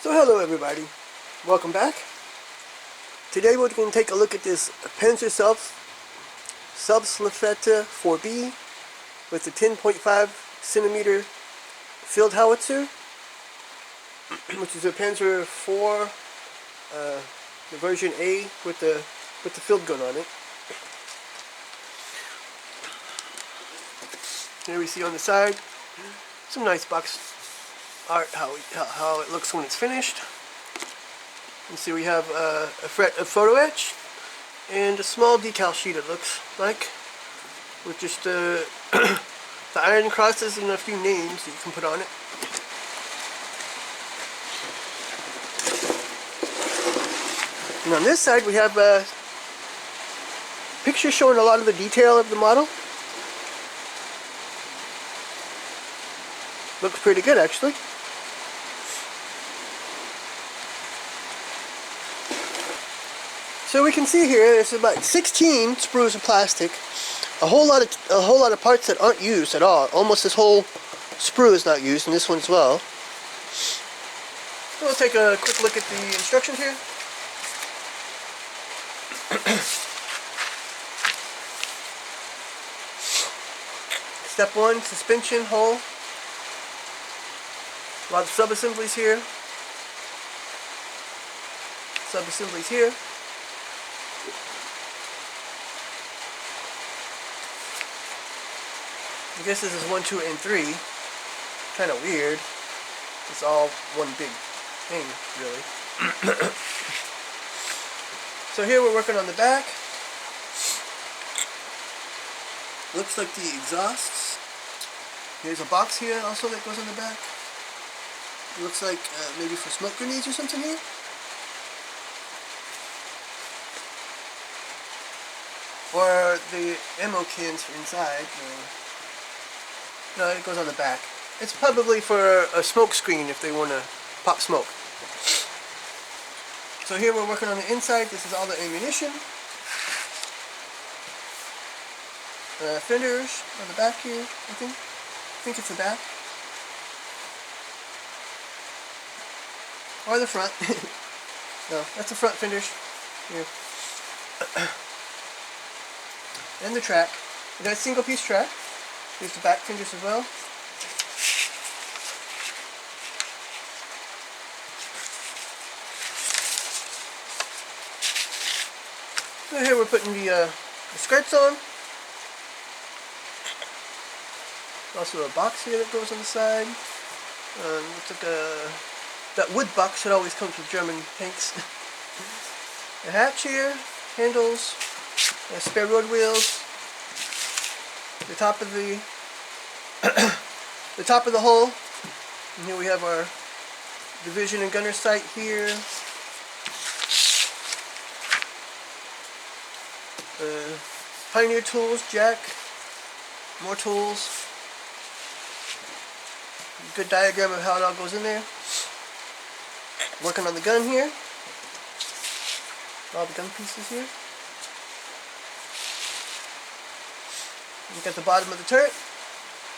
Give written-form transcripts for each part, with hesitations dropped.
So hello everybody, welcome back. Today we're going to take a look at this Panzerselbstfahrlafette IVB with the 10.5 centimeter field howitzer, which is a Panzer IV, the version A with the field gun on it. Here we see on the side some nice box art, how it looks when it's finished. You see we have a photo etch and a small decal sheet, it looks like, with just the iron crosses and a few names that you can put on it. And on this side we have pictures showing a lot of the detail of the model. Looks pretty good actually. So we can see here there's about 16 sprues of plastic, a whole lot of parts that aren't used at all. Almost this whole sprue is not used, and this one as well. So we'll take a quick look at the instructions here. Step 1, suspension hole. A lot of sub-assemblies here. Sub-assemblies here. I guess this is 1, 2, and 3. Kind of weird. It's all one big thing, really. So here we're working on the back. Looks like the exhausts. Here's a box here also that goes on the back. It looks like maybe for smoke grenades or something here. Or the ammo cans inside. No, it goes on the back. It's probably for a smoke screen if they want to pop smoke. So here we're working on the inside. This is all the ammunition. Fenders on the back here, I think it's the back. Or the front. No, that's the front fenders. Here. And the track. We got a single piece track. Here's the back fenders as well. So here we're putting the skirts on. Also a box here that goes on the side. Looks like that wood box that always comes with German tanks. A hatch here, handles, spare road wheels. The top of the hull, and here we have our division and gunner sight here. Pioneer tools, jack, more tools. Good diagram of how it all goes in there. Working on the gun here. All the gun pieces here. Look at the bottom of the turret.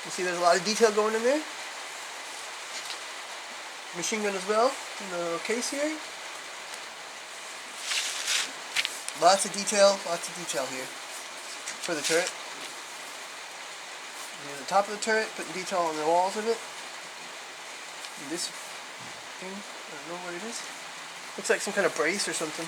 You see there's a lot of detail going in there. Machine gun as well in the little case here. Lots of detail here for the turret. And the top of the turret, putting detail on the walls of it. And this thing, I don't know what it is. Looks like some kind of brace or something.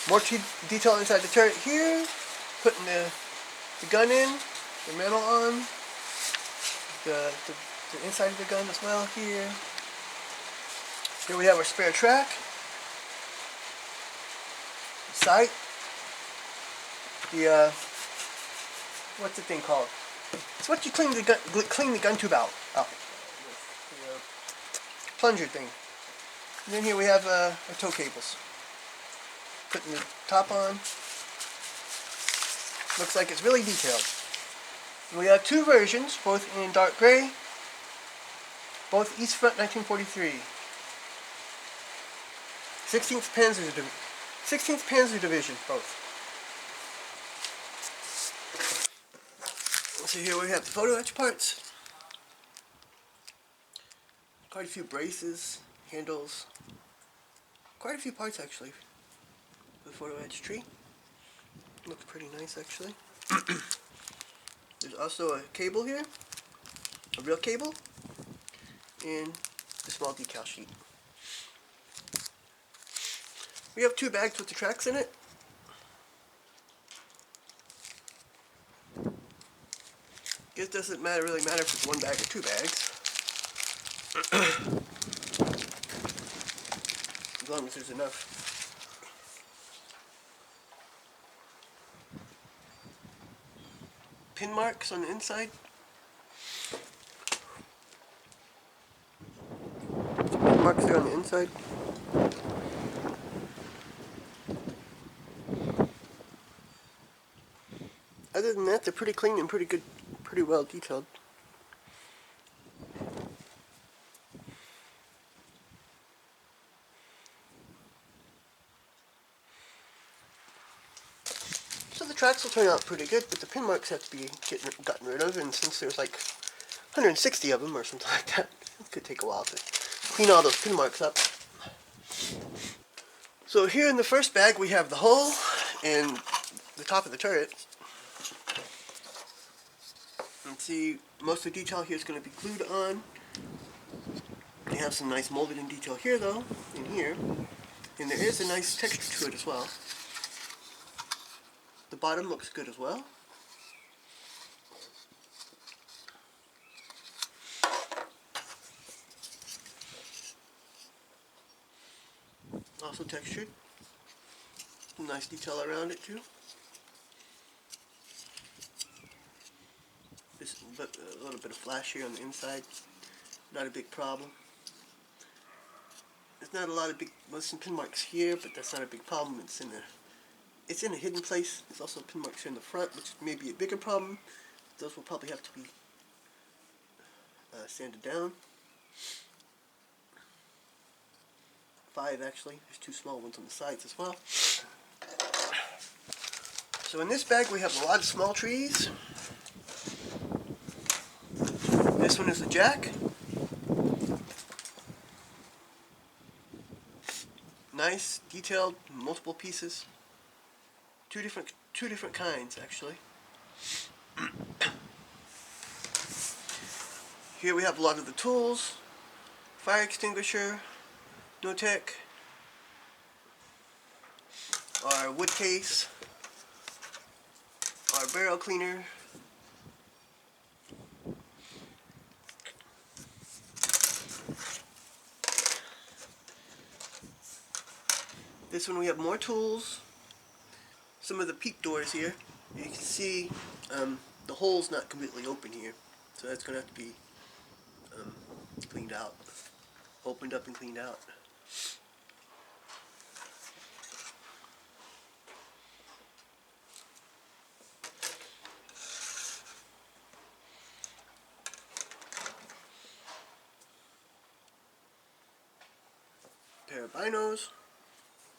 More detail inside the turret here. Putting the gun in, the metal on, the inside of the gun as well here. Here we have our spare track, sight, the what's the thing called? It's what you clean the gun tube out. The plunger thing. And then here we have our tow cables. Putting the top on. Looks like it's really detailed. And we have two versions, both in dark gray, both East Front 1943. 16th 16th Panzer Division, both. So here we have the photo etch parts. Quite a few braces, handles. Quite a few parts actually. The photo etch tree. Looks pretty nice actually. There's also a cable here. A real cable. And a small decal sheet. We have 2 bags with the tracks in it. It doesn't really matter if it's 1 bag or 2 bags. As long as there's enough. Pin marks on the inside. Pin marks there on the inside. Other than that, they're pretty clean and pretty well detailed. So the tracks will turn out pretty good, but the pin marks have to be gotten rid of, and since there's like 160 of them or something like that, it could take a while to clean all those pin marks up. So here in the first bag we have the hull and the top of the turret. And see, most of the detail here is going to be glued on. They have some nice molded in detail here though, in here. And there is a nice texture to it as well. The bottom looks good as well. Also textured. Some nice detail around it too. Just a little bit of flash here on the inside. Not a big problem. There's not a lot of some pin marks here, but that's not a big problem. It's in a hidden place. There's also pin marks here in the front, which may be a bigger problem. Those will probably have to be sanded down. 5 actually. There's 2 small ones on the sides as well. So in this bag we have a lot of small trees. This one is a jack. Nice, detailed, multiple pieces. Two different kinds actually. Here we have a lot of the tools. Fire extinguisher, no-tech, our wood case, our barrel cleaner, this one we have more tools, some of the peak doors here. You can see the hole's not completely open here, so that's going to have to be cleaned out, opened up and cleaned out. Pair of binos,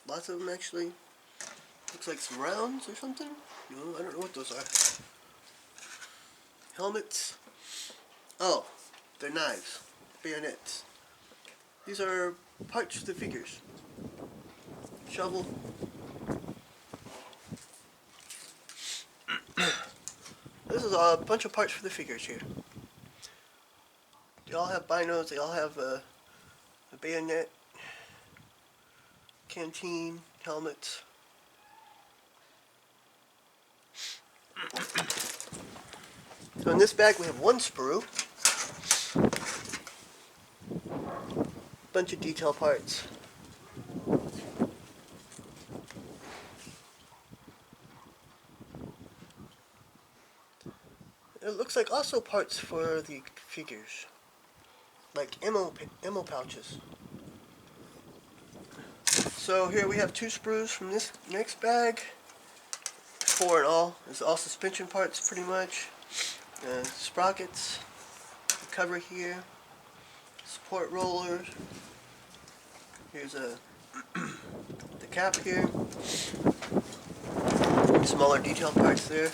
lots of them actually. Looks like some rounds or something. No, I don't know what those are. Helmets. Oh, they're knives, bayonets. These are parts for the figures. Shovel. This is a bunch of parts for the figures here. They all have binos, they all have a bayonet, canteen, helmets. So in this bag we have 1 sprue, bunch of detail parts. It looks like also parts for the figures, like ammo pouches. So here we have 2 sprues from this next bag, 4 in all. There's all suspension parts pretty much, sprockets, the cover here, support rollers. Here's the cap here. Smaller detail parts there.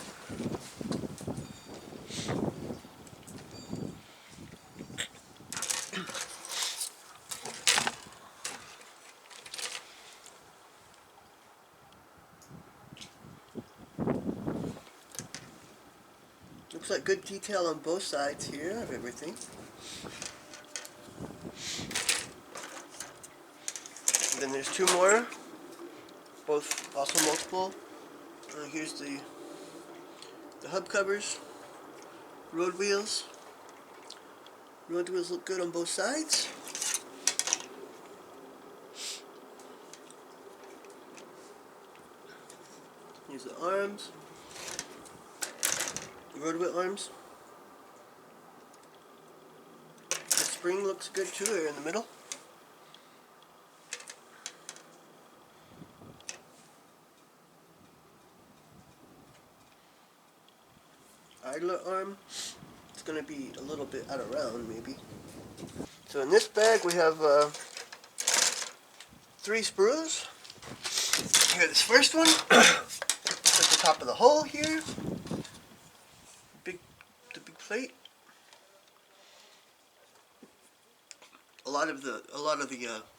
Looks like good detail on both sides here of everything. And then there's two more, both also multiple. Here's the hub covers, road wheels. Road wheels look good on both sides. Here's the arms, the road wheel arms. The spring looks good too, here in the middle. Idler arm, it's going to be a little bit out of round maybe. So in this bag we have 3 sprues. Here, this first one, it's at the top of the hole here. The big plate. A lot of the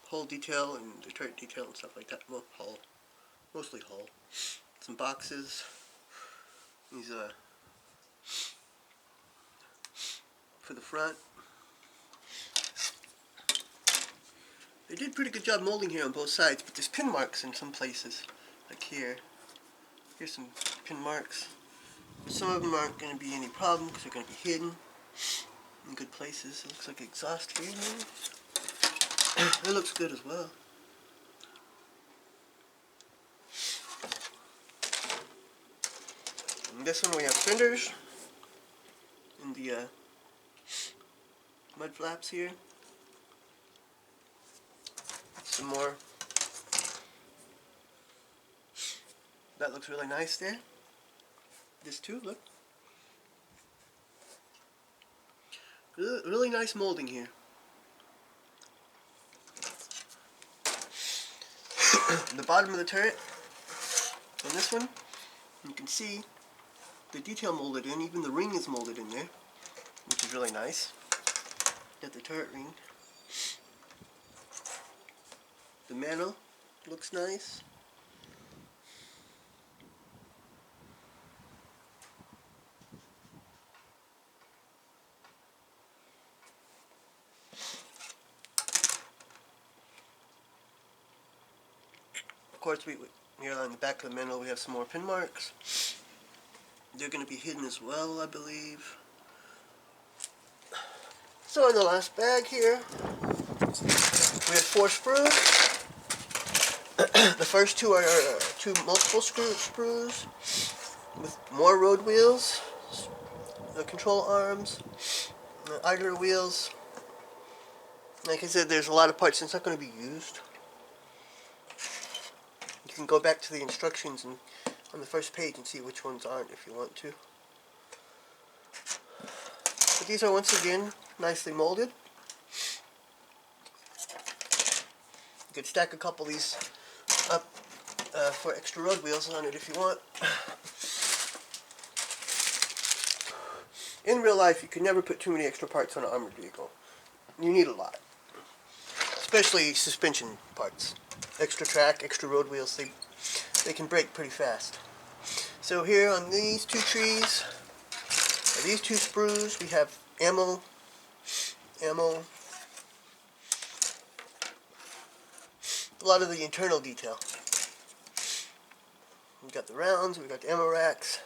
hull detail and the turret detail and stuff like that. Well, hull, mostly hull. Some boxes. These for the front. They did a pretty good job molding here on both sides, but there's pin marks in some places, like here. Here's some pin marks. Some of them aren't going to be any problem because they're going to be hidden in good places. It looks like exhaust here. It looks good as well. In this one we have fenders in the mud flaps here. Some more. That looks really nice there. This too, look. Really nice molding here. The bottom of the turret on this one, you can see the detail molded in. Even the ring is molded in there, which is really nice. Got the turret ring. The mantle looks nice. Of course, here on the back of the mantle we have some more pin marks. They're going to be hidden as well, I believe. So in the last bag here, we have 4 sprues. The first 2 are 2 multiple sprues with more road wheels, the control arms, the idler wheels. Like I said, there's a lot of parts that's not going to be used. You can go back to the instructions and on the first page and see which ones aren't if you want to. But these are once again nicely molded. You could stack a couple of these up for extra road wheels on it if you want. In real life, you can never put too many extra parts on an armored vehicle. You need a lot. Especially suspension parts. Extra track, extra road wheels, they can break pretty fast. So here on these 2 trees, these 2 sprues, we have ammo, a lot of the internal detail. We've got the rounds, we've got the ammo racks.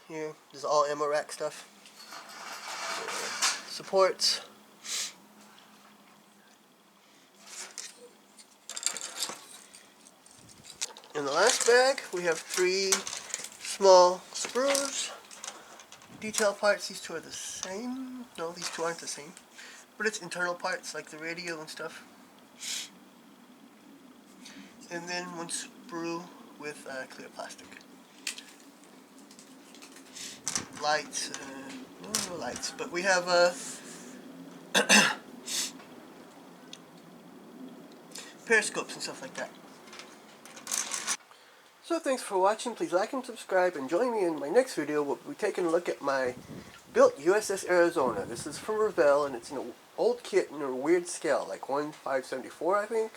Here, this is all ammo rack stuff. Supports. In the last bag, we have 3 small sprues. Detail parts, these 2 are the same. No, these 2 aren't the same. But it's internal parts, like the radio and stuff. And then 1 sprue with clear plastic. Lights, no lights, but we have periscopes and stuff like that. So thanks for watching. Please like and subscribe, and join me in my next video. We'll be taking a look at my built USS Arizona. This is from Revell, and it's an old kit in a weird scale, like 1/574, I think.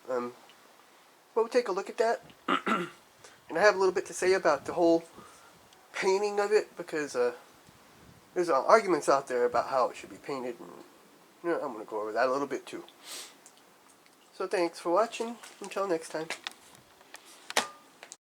But we'll take a look at that. And I have a little bit to say about the whole painting of it, because there's arguments out there about how it should be painted, and I'm going to go over that a little bit too. So thanks for watching. Until next time.